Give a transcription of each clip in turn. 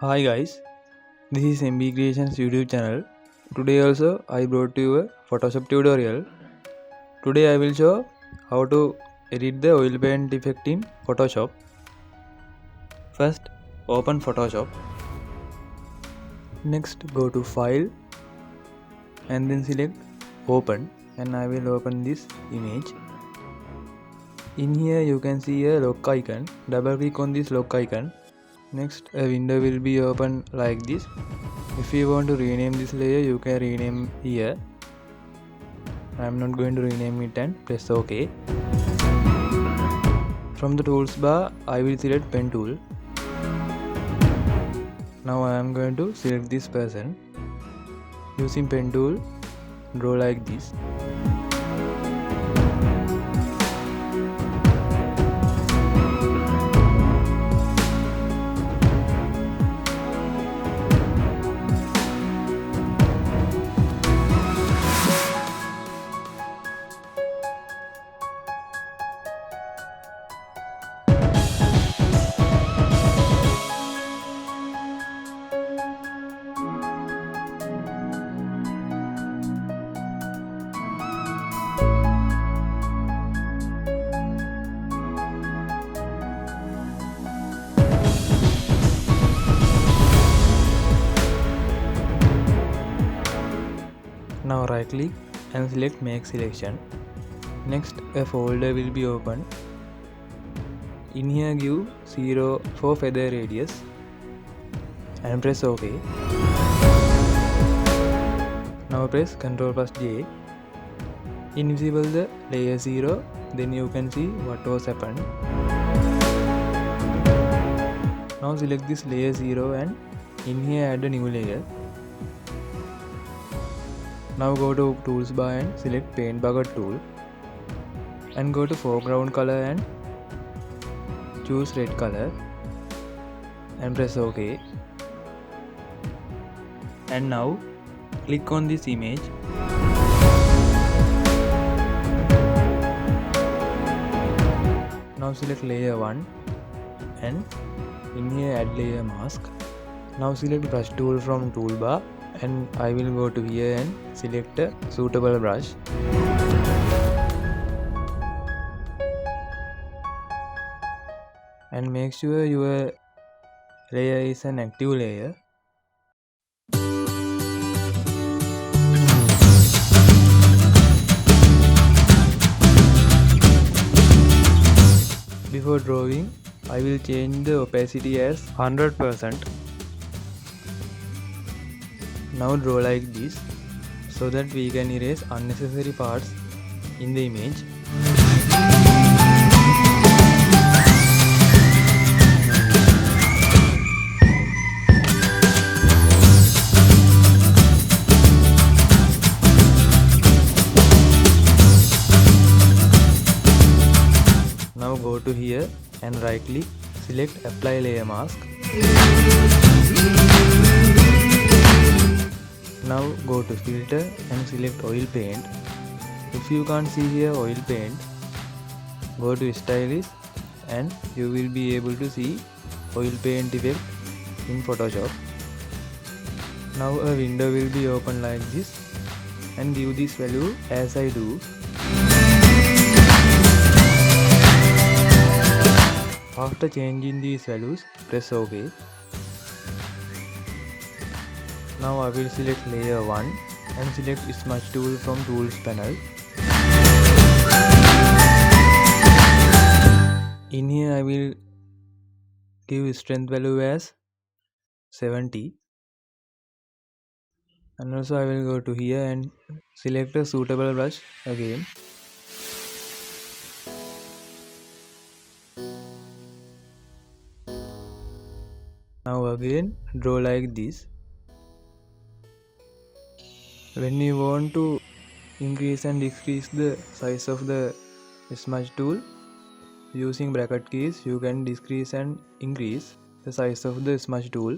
Hi guys, this is MB Creations YouTube channel. Today also I brought you a Photoshop tutorial. Today I will show how to edit the oil paint effect in Photoshop. First open Photoshop. Next go to File and then select Open, and I will open this image. In here you can see a lock icon. Double click on this lock icon. Next a window will be open like this. If you want to rename this layer, you can rename here. I am not going to rename it and press OK. From the tools bar, I will select pen tool. Now I am going to select this person. Using pen tool, draw like this. Now right click and select make selection. Next a folder will be opened. In here give 0 for feather radius and press OK. Now press Ctrl+J. Invisible the layer 0, then you can see what was happened. Now select this layer 0 and in here add a new layer. Now go to tools bar and select paint bucket tool and go to foreground color and choose red color and press OK. And now click on this image. Now select layer 1 and in here add layer mask. Now select brush tool from toolbar and I will go to here and select a suitable brush. And make sure your layer is an active layer. Before drawing, I will change the opacity as 100%. Now draw like this so that we can erase unnecessary parts in the image. Now go to here and right click, select apply layer mask. Now go to filter and select oil paint. If you can't see here oil paint, go to stylish and you will be able to see oil paint effect in Photoshop. Now a window will be open like this and give this value as I do. After changing these values, press OK. Now I will select layer 1 and select smudge tool from tools panel. In here I will give strength value as 70. And also I will go to here and select a suitable brush again. Now again draw like this. When you want to increase and decrease the size of the smudge tool, using bracket keys you can decrease and increase the size of the smudge tool.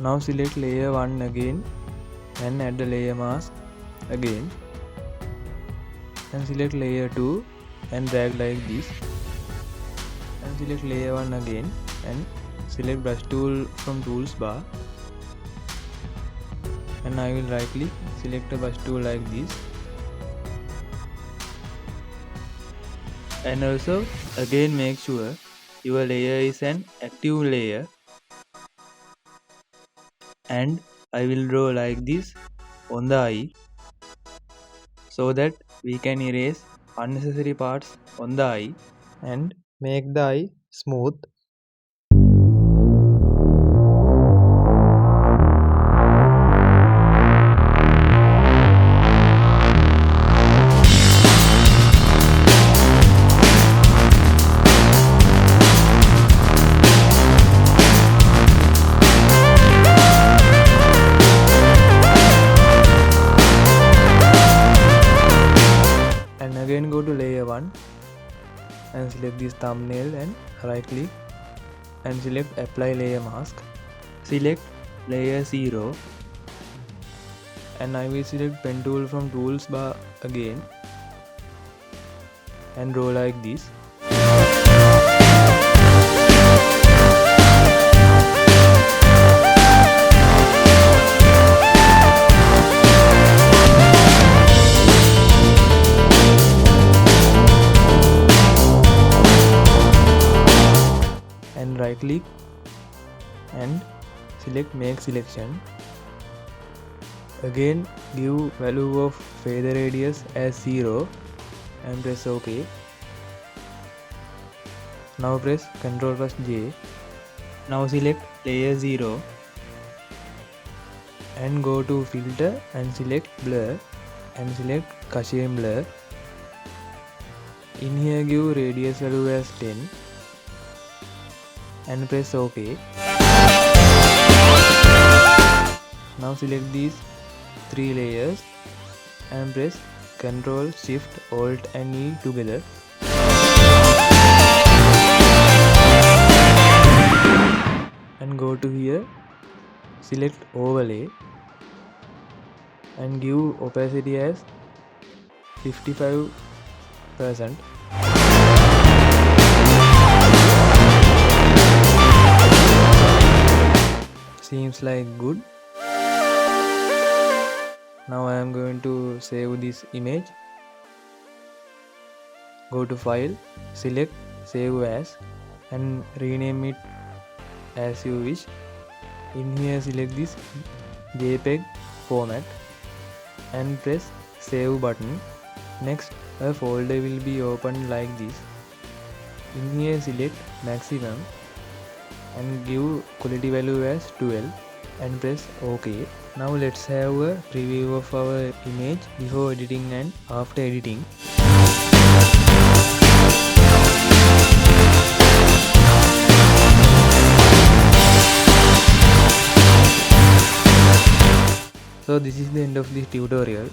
Now select layer 1 again and add the layer mask again, and select layer 2 and drag like this, and select layer 1 again and select brush tool from tools bar, and I will right click, select a brush tool like this, and also again make sure your layer is an active layer, and I will draw like this on the eye so that we can erase unnecessary parts on the eye and make the eye smooth. And again go to layer 1 and select this thumbnail and right click and select apply layer mask. Select layer 0 and I will select pen tool from tools bar again and draw like this. And right click and select make selection. Again give value of feather radius as 0 and press OK. Now press Ctrl plus J. Now select layer 0 and go to filter and select blur and select Gaussian blur. In here give radius value as 10 and press OK. Now select these 3 layers and press Ctrl Shift Alt and E together. And go to here, select overlay and give opacity as 55%. Seems like good. Now I am going to save this image. Go to file, select save as and rename it as you wish. In here select this JPEG format and press save button. Next a folder will be opened like this. In here select maximum and give quality value as 12 and press OK. Now let's have a preview of our image before editing and after editing. So this is the end of this tutorial.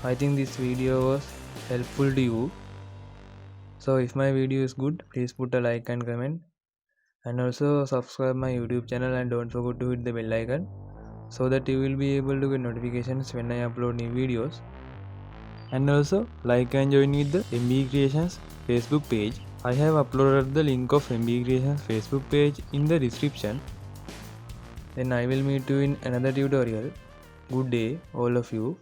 I think this video was helpful to you. So if my video is good, please put a like and comment, and also subscribe my YouTube channel and don't forget to hit the bell icon so that you will be able to get notifications when I upload new videos. And also like and join with the MB Creations Facebook page. I have uploaded the link of MB Creations Facebook page in the description. Then I will meet you in another tutorial. Good day all of you.